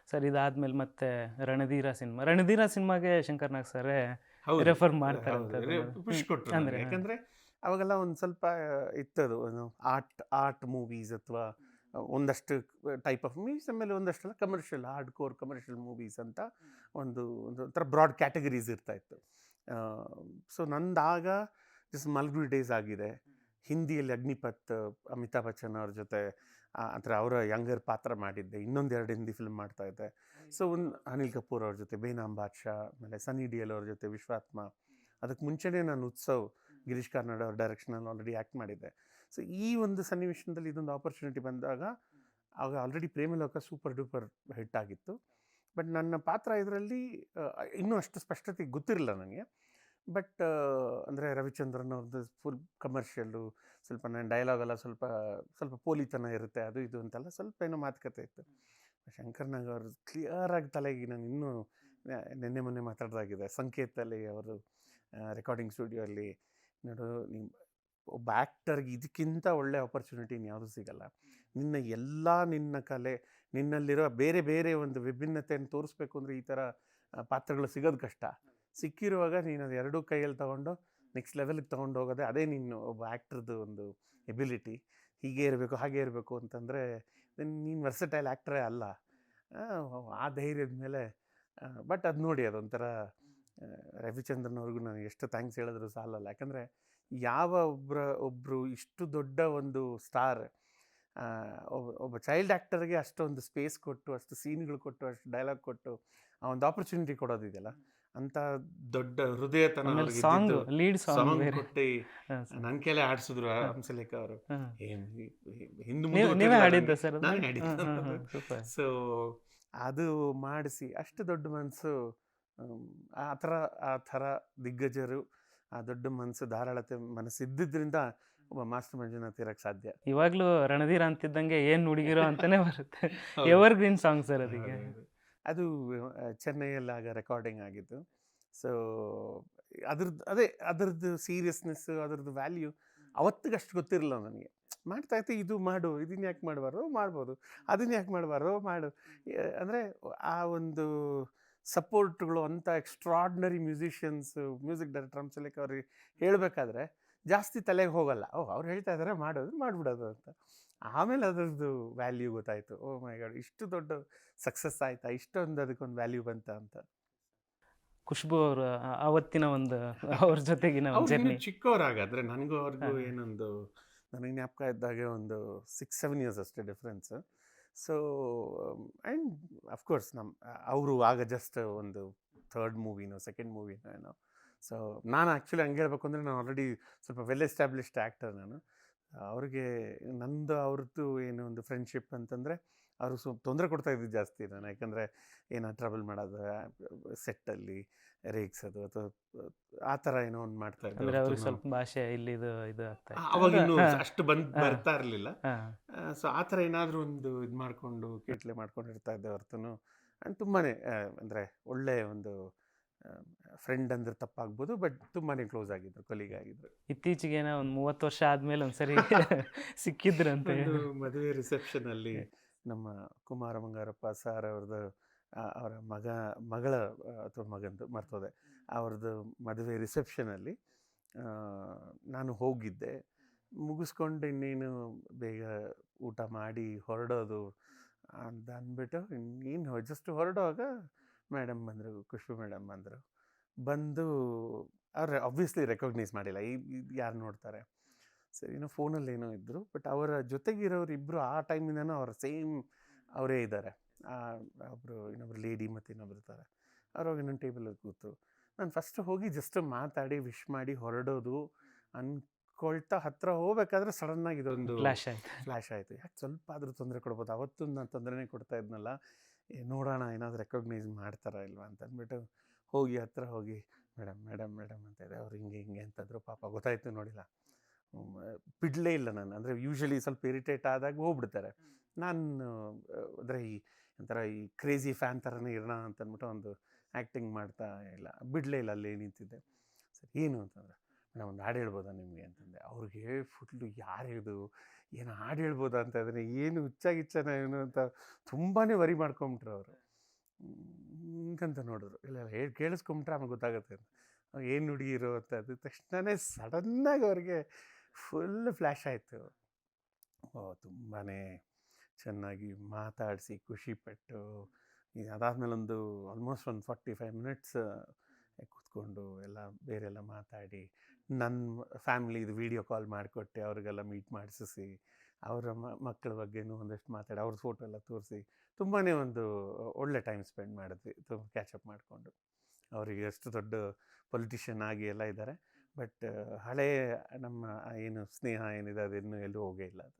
Sir ಇದಾದ್ಮೇಲೆ ಮತ್ತೆ ರಣಧೀರ ಸಿನಿಮಾಗೆ ಶಂಕರ್ ನಾಗ್ ಸರೇ ಹೌದು ರೆಫರ್ ಮಾಡ್ತಾರಂತೆ ಹೌದು ಅದನ್ನ. ಪುಷ್ ಕೊಟ್ಟರು ಅಂದ್ರೆ ನನಗೆ. ಯಾಕಂದರೆ ಅವಾಗೆಲ್ಲ ಒಂದು ಸ್ವಲ್ಪ ಇತ್ತದು ಏನು ಆರ್ಟ್ ಮೂವೀಸ್ ಅಥವಾ ಒಂದಷ್ಟು ಟೈಪ್ ಆಫ್ ಮೂವೀಸ್, ಆಮೇಲೆ ಒಂದಷ್ಟೆಲ್ಲ ಕಮರ್ಷಿಯಲ್ ಕಮರ್ಷಿಯಲ್ ಮೂವೀಸ್ ಅಂತ ಒಂದು ಒಂಥರ ಬ್ರಾಡ್ ಕ್ಯಾಟಗರೀಸ್ ಇರ್ತಾಯಿತ್ತು. ಸೊ ನಂದಾಗ ಮಲ್ಗುರಿ ಡೇಸ್ ಆಗಿದೆ, ಹಿಂದಿಯಲ್ಲಿ ಅಗ್ನಿಪಥ್, ಅಮಿತಾಬ್ ಬಚ್ಚನ್ ಅವ್ರ ಜೊತೆ ಅಂದರೆ ಅವರ ಯಂಗರ್ ಪಾತ್ರ ಮಾಡಿದ್ದೆ, ಇನ್ನೊಂದೆರಡು ಹಿಂದಿ ಫಿಲ್ಮ್ ಮಾಡ್ತಾಯಿದ್ದೆ. ಸೊ ಒಂದು ಅನಿಲ್ ಕಪೂರ್ ಅವ್ರ ಜೊತೆ ಬೇನಾಮ್ ಬಾದ್ಶಾ, ಆಮೇಲೆ ಸನ್ನಿ ಡಿಯೋಲ್ ಅವ್ರ ಜೊತೆ ವಿಶ್ವಾತ್ಮ. ಅದಕ್ಕೆ ಮುಂಚೆನೇ ನಾನು ಉತ್ಸವ್ ಗಿರೀಶ್ ಕಾರ್ನಾಡ್ ಅವ್ರ ಡೈರೆಕ್ಷನಲ್ಲಿ ಆಲ್ರೆಡಿ ಆ್ಯಕ್ಟ್ ಮಾಡಿದ್ದೆ. ಸೊ ಈ ಒಂದು ಸನ್ನಿವೇಶದಲ್ಲಿ ಇದೊಂದು ಆಪರ್ಚುನಿಟಿ ಬಂದಾಗ, ಆಗ already Premaloka super duper hit ಆಗಿತ್ತು. ಬಟ್ ನನ್ನ ಪಾತ್ರ ಇದರಲ್ಲಿ ಇನ್ನೂ ಅಷ್ಟು ಸ್ಪಷ್ಟತೆ ಗೊತ್ತಿರಲಿಲ್ಲ ನನಗೆ. ಬಟ್ ಅಂದರೆ ರವಿಚಂದ್ರನ್ ಅವ್ರದ್ದು ಫುಲ್ ಕಮರ್ಷಿಯಲ್ಲು, ಸ್ವಲ್ಪ ನನ್ನ ಡೈಲಾಗೆಲ್ಲ ಸ್ವಲ್ಪ ಸ್ವಲ್ಪ ಪೋಲಿತನ ಇರುತ್ತೆ, ಅದು ಇದು ಅಂತೆಲ್ಲ ಸ್ವಲ್ಪ ಏನೋ ಮಾತುಕತೆ ಇತ್ತು. ಶಂಕರ್ ನಾಗ್ ಅವರು ಕ್ಲಿಯರಾಗಿ ತಲೆಗೆ ನಾನು ಇನ್ನೂ ನಿನ್ನೆ ಮೊನ್ನೆ ಮಾತಾಡ್ದಾಗಿದೆ, ಸಂಕೇತಲ್ಲಿ ಅವರು ರೆಕಾರ್ಡಿಂಗ್ ಸ್ಟುಡಿಯೋ ಅಲ್ಲಿ, ನೋಡು ನೀವು ಒಬ್ಬ ಆ್ಯಕ್ಟರ್ಗೆ ಇದಕ್ಕಿಂತ ಒಳ್ಳೆ ಆಪರ್ಚುನಿಟಿ ಇನ್ಯಾವುದೂ ಸಿಗಲ್ಲ. ನಿನ್ನ ಕಲೆ, ನಿನ್ನಲ್ಲಿರೋ ಬೇರೆ ಬೇರೆ ಒಂದು ವಿಭಿನ್ನತೆಯನ್ನು ತೋರಿಸ್ಬೇಕು ಅಂದರೆ ಈ ಥರ ಪಾತ್ರಗಳು ಸಿಗೋದು ಕಷ್ಟ. ಸಿಕ್ಕಿರುವಾಗ ನೀನು ಅದು ಎರಡೂ ಕೈಯಲ್ಲಿ ತೊಗೊಂಡು ನೆಕ್ಸ್ಟ್ ಲೆವೆಲ್ಗೆ ತೊಗೊಂಡು ಹೋಗೋದೆ, ಅದೇ ನೀನು ಒಬ್ಬ ಆ್ಯಕ್ಟ್ರದ್ದು ಒಂದು ಎಬಿಲಿಟಿ. ಹೀಗೆ ಇರಬೇಕು ಹಾಗೆ ಇರಬೇಕು ಅಂತಂದರೆ ನೀನು ವರ್ಸಟೈಲ್ ಆ್ಯಕ್ಟ್ರೇ ಅಲ್ಲ. ಆ ಧೈರ್ಯದ ಮೇಲೆ ಬಟ್ ಅದು ನೋಡಿ ಅದೊಂಥರ ರವಿಚಂದ್ರನ್ ಅವ್ರಿಗೂ ನಾನು ಎಷ್ಟು ಥ್ಯಾಂಕ್ಸ್ ಹೇಳಿದ್ರು ಸಾಲಲ್ಲ. ಯಾಕಂದರೆ ಯಾವ ಒಬ್ಬರು ಇಷ್ಟು ದೊಡ್ಡ ಒಂದು ಸ್ಟಾರ್ ಒಬ್ಬ ಚೈಲ್ಡ್ ಆ್ಯಕ್ಟರ್ಗೆ ಅಷ್ಟೊಂದು ಸ್ಪೇಸ್ ಕೊಟ್ಟು, ಅಷ್ಟು ಸೀನ್ಗಳು ಕೊಟ್ಟು, ಅಷ್ಟು ಡೈಲಾಗ್ ಕೊಟ್ಟು ಆ ಒಂದು ಆಪರ್ಚುನಿಟಿ ಕೊಡೋದಿದೆಯಲ್ಲ, ಅಂತ ದೊಡ್ಡ ಹೃದಯತನ ಲೀಡ್ ಸಾಂಗ್ ಕೊಟ್ಟು ನನ್ನ ಕೈಲೇ ಆಡಿಸಿದ್ರು ಹಂಸಲೇಖ ಅವರು. ನೀವೇ ಹಾಡಿದ್ದ ಸರ್? ನಾನು ಹಾಡಿದ್ದೆ. ಸೊ ಅದು ಮಾಡಿಸಿ ಅಷ್ಟು ದೊಡ್ಡ ಮನಸ್ಸು, ಆ ಥರ ದಿಗ್ಗಜರು, ಆ ದೊಡ್ಡ ಮನಸ್ಸು, ಧಾರಾಳತೆ ಮನಸ್ಸಿದ್ದರಿಂದ ಒಬ್ಬ ಮಾಸ್ಟರ್ ಮಂಜುನಾಥ್ ಇರಕ್ಕೆ ಸಾಧ್ಯ. ಇವಾಗಲೂ ರಣಧೀರ ಅಂತಿದ್ದಂಗೆ ಏನು ಹುಡುಗಿರೋ ಅಂತಾನೆ ಬರುತ್ತೆ. ಎವರ್ ಗ್ರೀನ್ ಸಾಂಗ್ ಸರ್ ಅದಕ್ಕೆ. ಅದು ಚೆನ್ನೈಯಲ್ಲಿ ಆಗ ರೆಕಾರ್ಡಿಂಗ್ ಆಗಿದ್ದು. ಸೊ ಅದರದ್ದು ಸೀರಿಯಸ್ನೆಸ್ಸು, ಅದರದ್ದು ವ್ಯಾಲ್ಯೂ ಅವತ್ತಿಗಷ್ಟು ಗೊತ್ತಿರಲಿಲ್ಲ ನನಗೆ. ಮಾಡ್ತಾಯಿತ್ತು, ಇದು ಮಾಡು, ಇದನ್ನ ಯಾಕೆ ಮಾಡಬಾರ್ದು, ಮಾಡ್ಬೋದು, ಅದನ್ನ ಯಾಕೆ ಮಾಡಬಾರ್ದು, ಮಾಡು. ಅಂದರೆ ಆ ಒಂದು ಸಪೋರ್ಟ್ಗಳು ಅಂಥ extraordinary musicians, music director Hamsalekha ಅವ್ರಿಗೆ ಹೇಳಬೇಕಾದ್ರೆ ಜಾಸ್ತಿ ತಲೆಗೆ ಹೋಗಲ್ಲ. ಅವ್ರು ಹೇಳ್ತಾ ಇದ್ದಾರೆ ಮಾಡಿಬಿಡೋದು ಅಂತ. ಆಮೇಲೆ ಅದರದ್ದು ವ್ಯಾಲ್ಯೂ ಗೊತ್ತಾಯಿತು. ಓ ಮೈ ಗಾಡ್, ಇಷ್ಟು ದೊಡ್ಡ ಸಕ್ಸಸ್ ಆಯಿತಾ, ಇಷ್ಟೊಂದು ಅದಕ್ಕೊಂದು ವ್ಯಾಲ್ಯೂ ಬಂತ ಅಂತ. ಖುಷ್ಬು ಅವರು ಅವತ್ತಿನ ಒಂದು ಅವ್ರ ಜೊತೆಗಿನ ಜರ್ನಿ. ಚಿಕ್ಕವರಾಗಾದ್ರೆ ನನಗೂ ಅವ್ರಿಗೂ ಏನೊಂದು, ನನಗೆ ಜ್ಞಾಪಕ ಇದ್ದಾಗೆ ಒಂದು 6-7 ಇಯರ್ಸ್ ಅಷ್ಟೇ ಡಿಫ್ರೆನ್ಸ್. ಸೊ ಆ್ಯಂಡ್ ಅಫ್ಕೋರ್ಸ್ ಅವರು ಆಗ ಜಸ್ಟ್ ಒಂದು ಥರ್ಡ್ ಮೂವಿನೋ ಸೆಕೆಂಡ್ ಮೂವಿನೋ ಏನೋ. ಸೊ ನಾನು ಆ್ಯಕ್ಚುಲಿ ಹಂಗೆ ಹೇಳ್ಬೇಕು ಅಂದರೆ ನಾನು ಆಲ್ರೆಡಿ ಸ್ವಲ್ಪ ವೆಲ್ ಎಸ್ಟಾಬ್ಲಿಷ್ಡ್ ಆ್ಯಕ್ಟರ್ ನಾನು. ಅವ್ರಿಗೆ ನಂದು ಅವ್ರದ್ದು ಏನು ಒಂದು ಫ್ರೆಂಡ್ಶಿಪ್ ಅಂತಂದರೆ, ಅವರು ಸ್ವಲ್ಪ ತೊಂದರೆ ಕೊಡ್ತಾಯಿದ್ದು ಜಾಸ್ತಿ ನಾನು. ಯಾಕಂದರೆ ಏನೋ ಟ್ರಬಲ್ ಮಾಡೋದು, ಸೆಟ್ಟಲ್ಲಿ ರೇಗಿಸೋದು ಅಥವಾ ಆ ಥರ ಏನೋ ಒಂದು ಮಾಡ್ತಾಯಿದ್ರು. ಅವರು ಸ್ವಲ್ಪ ಭಾಷೆ ಇಲ್ಲಿ ಇದು ಆಗ್ತಾ ಅವಾಗ ಇನ್ನೂ ಅಷ್ಟು ಬರ್ತಾ ಇರಲಿಲ್ಲ. ಸೊ ಆ ಥರ ಏನಾದರೂ ಒಂದು ಇದು ಮಾಡಿಕೊಂಡು ಕೇಟ್ಲೆ ಮಾಡ್ಕೊಂಡಿರ್ತಾ ಇದ್ದೆ ಹೊರತು. ಆ್ಯಂಡ್ ತುಂಬಾ ಅಂದರೆ ಒಳ್ಳೆಯ ಒಂದು ಫ್ರೆಂಡ್ ಅಂದ್ರೆ ತಪ್ಪಾಗ್ಬೋದು, ಬಟ್ ತುಂಬಾ ಕ್ಲೋಸ್ ಆಗಿದ್ರು, ಕೊಲೀಗ್ ಆಗಿದ್ರು. ಇತ್ತೀಚೆಗೆ ಒಂದು 30 ವರ್ಷ ಆದಮೇಲೆ ಒಂದ್ಸರಿ ಸಿಕ್ಕಿದ್ರಂತೆ. ಮದುವೆ ರಿಸೆಪ್ಷನಲ್ಲಿ ನಮ್ಮ ಕುಮಾರ ಬಂಗಾರಪ್ಪ ಸರ್ ಅವ್ರದ್ದು, ಅವರ ಮಗಳ ಅಥವಾ ಮಗಂದು ಮರ್ತೋದೆ, ಅವ್ರದ್ದು ಮದುವೆ ರಿಸೆಪ್ಷನಲ್ಲಿ ನಾನು ಹೋಗಿದ್ದೆ. ಮುಗಿಸ್ಕೊಂಡು ಇನ್ನೇನು ಬೇಗ ಊಟ ಮಾಡಿ ಹೊರಡೋದು ಅಂತ ಅಂದ್ಬಿಟ್ಟು ಇನ್ನೇನು ಜಸ್ಟ್ ಹೊರಡುವಾಗ ಮೇಡಮ್ ಬಂದರು, ಖುಷ್ಬು ಮೇಡಮ್ ಬಂದು ಅವ್ರು ಆಬ್ವಿಯಸ್ಲಿ ರೆಕಗ್ನೈಸ್ ಮಾಡಿಲ್ಲ, ಯಾರು ನೋಡ್ತಾರೆ. ಸರಿ, ಏನೋ ಫೋನಲ್ಲಿ ಏನೋ ಇದ್ದರು, ಬಟ್ ಅವರ ಜೊತೆಗಿರೋರು ಇಬ್ಬರು ಆ ಟೈಮಿಂದನೂ ಅವ್ರ ಸೇಮ್ ಅವರೇ ಇದ್ದಾರೆ. ಇನ್ನೊಬ್ರು ಲೇಡಿ ಮತ್ತು ಇನ್ನೊಬ್ರು ಇರ್ತಾರೆ. ಅವ್ರೋಗಿ ನನ್ನ ಟೇಬಲಲ್ಲಿ ಕೂತು ನಾನು ಫಸ್ಟ್ ಹೋಗಿ ಜಸ್ಟ್ ಮಾತಾಡಿ ವಿಶ್ ಮಾಡಿ ಹೊರಡೋದು ಅಂದ್ಕೊಳ್ತಾ ಹತ್ತಿರ ಹೋಗ್ಬೇಕಾದ್ರೆ ಸಡನ್ನಾಗಿ ಇದೊಂದು ಫ್ಲ್ಯಾಶ್ ಆಯಿತು. ಯಾಕೆ ಸ್ವಲ್ಪ ಆದರೂ ತೊಂದರೆ ಕೊಡ್ಬೋದು, ಅವತ್ತು ನಾನು ತೊಂದರೆನೇ ಕೊಡ್ತಾ ಇದ್ನಲ್ಲ, ನೋಡೋಣ ಏನಾದರೂ ರೆಕಗ್ನೈಸ್ ಮಾಡ್ತಾರಾ ಇಲ್ವಾ ಅಂತ ಅಂದ್ಬಿಟ್ಟು ಹೋಗಿ ಹತ್ತಿರ ಹೋಗಿ ಮೇಡಮ್ ಅಂತ ಇದೆ. ಅವ್ರು ಹಿಂಗೆ ಅಂತಂದರು. ಪಾಪ ಗೊತ್ತಾಯಿತು, ನೋಡಿಲ್ಲ, ಬಿಡಲೇ ಇಲ್ಲ ನಾನು. ಅಂದರೆ ಯೂಶ್ವಲಿ ಸ್ವಲ್ಪ ಇರಿಟೇಟ್ ಆದಾಗ ಹೋಗ್ಬಿಡ್ತಾರೆ. ನಾನು ಅಂದರೆ ಒಂಥರ ಈ ಕ್ರೇಜಿ ಫ್ಯಾನ್ ಥರನೇ ಇರೋಣ ಅಂತಂದ್ಬಿಟ್ಟು ಒಂದು ಆ್ಯಕ್ಟಿಂಗ್ ಮಾಡ್ತಾ ಇಲ್ಲ, ಬಿಡಲೇ ಇಲ್ಲ, ಅಲ್ಲೇ ನಿಂತಿದ್ದೆ. ಸರಿ, ಏನು ಅಂತಂದರೆ ಮೇಡಮ್ ಒಂದು ಹಾಡು ಹೇಳ್ಬೋದಾ ನಿಮಗೆ ಅಂತಂದೆ. ಅವ್ರಿಗೆ ಫುಲ್ಲು ಯಾರಿದು, ಏನು ಹಾಡು ಹೇಳ್ಬೋದಾ ಅಂತ ಇದ್ರೆ ಏನು ಹುಚ್ಚಾಗಿಚ್ಚಾನ ಏನು ಅಂತ ತುಂಬಾ ವರಿ ಮಾಡ್ಕೊಂಬಿಟ್ರು ಅವರು. ಹಿಂಗಂತ ನೋಡಿದ್ರು. ಇಲ್ಲ ಇಲ್ಲ ಹೇಳಿ ಕೇಳಿಸ್ಕೊಂಬಿಟ್ರೆ ಆಮೇಲೆ ಗೊತ್ತಾಗುತ್ತೆ. ಏನು ಹುಡುಗಿರು ಅಂತ ಅದು ತಕ್ಷಣವೇ ಸಡನ್ನಾಗಿ ಅವ್ರಿಗೆ ಫುಲ್ ಫ್ಲ್ಯಾಶ್ ಆಯಿತು. ಓಹ್! ತುಂಬಾ ಚೆನ್ನಾಗಿ ಮಾತಾಡಿಸಿ ಖುಷಿಪಟ್ಟು, ಅದಾದಮೇಲೆ ಒಂದು ಆಲ್ಮೋಸ್ಟ್ ಒಂದು 45 ಮಿನಿಟ್ಸ್ ಕೂತ್ಕೊಂಡು ಎಲ್ಲ ಬೇರೆಲ್ಲ ಮಾತಾಡಿ, ನನ್ನ ಫ್ಯಾಮಿಲಿದು ವೀಡಿಯೋ ಕಾಲ್ ಮಾಡಿಕೊಟ್ಟೆ, ಅವ್ರಿಗೆಲ್ಲ ಮೀಟ್ ಮಾಡಿಸಿಸಿ, ಅವರ ಮಕ್ಕಳ ಬಗ್ಗೆನೂ ಒಂದಷ್ಟು ಮಾತಾಡಿ, ಅವ್ರ ಫೋಟೋ ಎಲ್ಲ ತೋರಿಸಿ, ತುಂಬಾ ಒಂದು ಒಳ್ಳೆ ಟೈಮ್ ಸ್ಪೆಂಡ್ ಮಾಡಿದ್ವಿ ಕ್ಯಾಚಪ್ ಮಾಡಿಕೊಂಡು. ಅವರಿಗೆ ಎಷ್ಟು ದೊಡ್ಡ ಪೊಲಿಟಿಷಿಯನ್ ಆಗಿ ಎಲ್ಲ ಇದ್ದಾರೆ. ಬಟ್ ಹಳೆಯ ನಮ್ಮ ಏನು ಸ್ನೇಹ ಏನಿದೆ ಅದಿನ್ನೂ ಎಲ್ಲೂ ಹೋಗೇ ಇಲ್ಲ ಅದು.